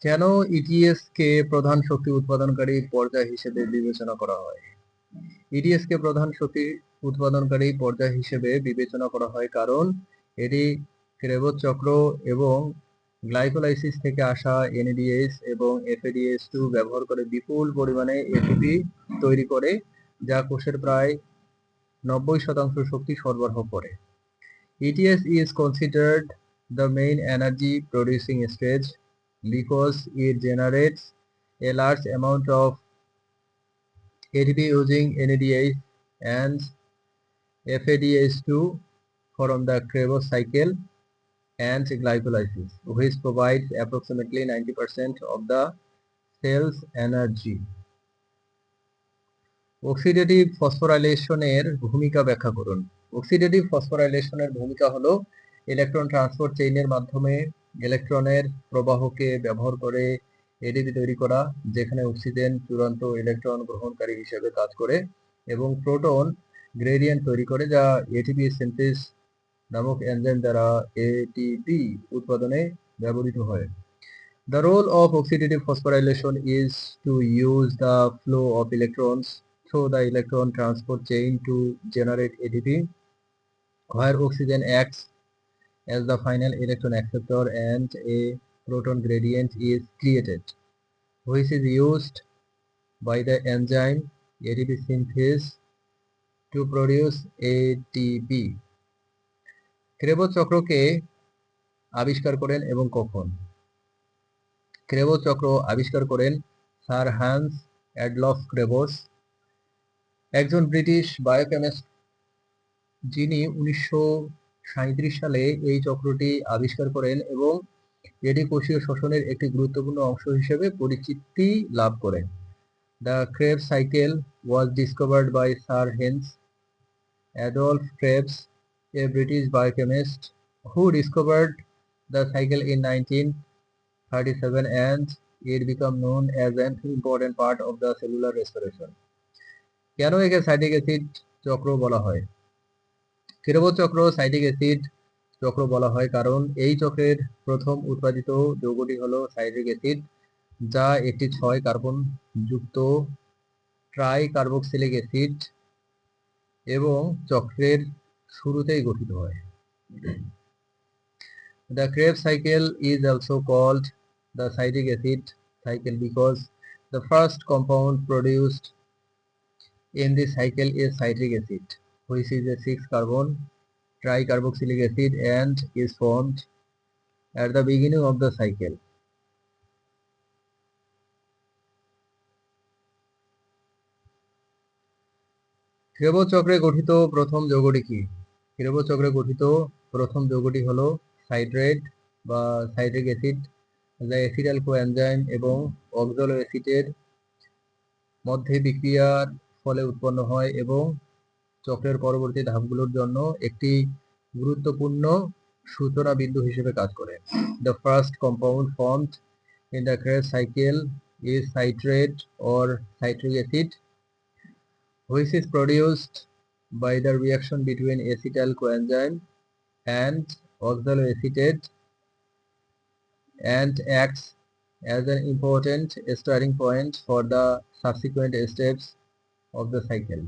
কেন ইটিএস কে প্রধান শক্তি উৎপাদনকারী পর্যায় হিসেবে বিবেচনা করা হয়? ইটিএস কে প্রধান শক্তি উৎপাদনকারী পর্যায় হিসেবে বিবেচনা করা হয় কারণ এটি ক্রেবজ চক্র এবং গ্লাইকোলাইসিস থেকে আসা এনএডিএস এবং এফএডিএস2 ব্যবহার করে বিপুল পরিমাণে এটিপি তৈরি করে, যা কোষের প্রায় 90% শক্তি সরবরাহ করে। ETS is considered the main energy producing stage because it generates a large amount of ATP using NADH and FADH2 from the Krebs cycle and glycolysis, which provides approximately 90% of the cell's energy. Oxidative ফসফোরাইলেশনের ভূমিকা ব্যাখ্যা করুন। Oxidative ফসফোরাইলেশনের ভূমিকা হলো electron transport চেইনের মাধ্যমে ইলেকট্রনের প্রবাহকে ব্যবহার করে এটিপি তৈরি করা, যেখানে অক্সিজেন চূড়ান্ত ইলেকট্রন গ্রহণকারী হিসেবে কাজ করে এবং প্রোটন গ্রেডিয়েন্ট তৈরি করে, যা এটিপি সিনথেস নামক এনজাইম দ্বারা এটিপি উৎপাদনে ব্যবহৃত হয়। The role of oxidative phosphorylation is to use the flow of electrons through the electron transport chain to generate ATP, where oxygen acts as the final electron acceptor and a proton gradient is created, which is used by the enzyme ATP synthase to produce ATP. ক্রেবজ চক্রকে আবিষ্কার করেন এবং কখন? ক্রেবজ চক্র আবিষ্কার করেন sir Hans Adolf ক্রেবজ, একজন British biochemist, যিনি 1937 সালে এই চক্রটি আবিষ্কার করেন এবং এটি কোষীয় শ্বসনের একটি গুরুত্বপূর্ণ অংশ হিসেবে পরিচিতি লাভ করে। The Krebs cycle was discovered by sir Hans Adolf Krebs, a British biochemist who discovered the cycle in 1937, and it became known as an important part of the cellular respiration. কেন একে সাইট্রিক অ্যাসিড চক্র বলা হয়? ক্রেবজ চক্র citric acid চক্র বলা হয় কারণ এই চক্রের প্রথম উৎপাদিত যৌগটি হলো সাইট্রিক অ্যাসিড, যা একটি 6 কার্বন যুক্ত ট্রাই কার্বক্সিলিক অ্যাসিড এবং চক্রের শুরুতেই গঠিত হয়। The Krebs cycle is also called the citric acid cycle because the first compound produced in this cycle is citric acid, which is a 6-carbon tricarboxylic acid and is formed at the beginning of the cycle. ক্রেবজ চক্রে গঠিত প্রথম যৌগটি কি? ক্রেবজ চক্রে গঠিত প্রথম যৌগটি হলো citrate বা citric acid, যা অ্যাসিটাল কোএনজাইম এবং অক্সালো অ্যাসিডের মধ্যে বিক্রিয়ার ফলে উৎপন্ন হয় এবং চক্রের পরবর্তী ধাপগুলোর জন্য একটি গুরুত্বপূর্ণ সূচনা বিন্দু হিসেবে কাজ করে। The first compound formed in the Krebs cycle is citrate or citric acid, which is produced by the reaction between acetyl coenzyme and oxaloacetate and acts as an important starting point for the subsequent steps of the cycle.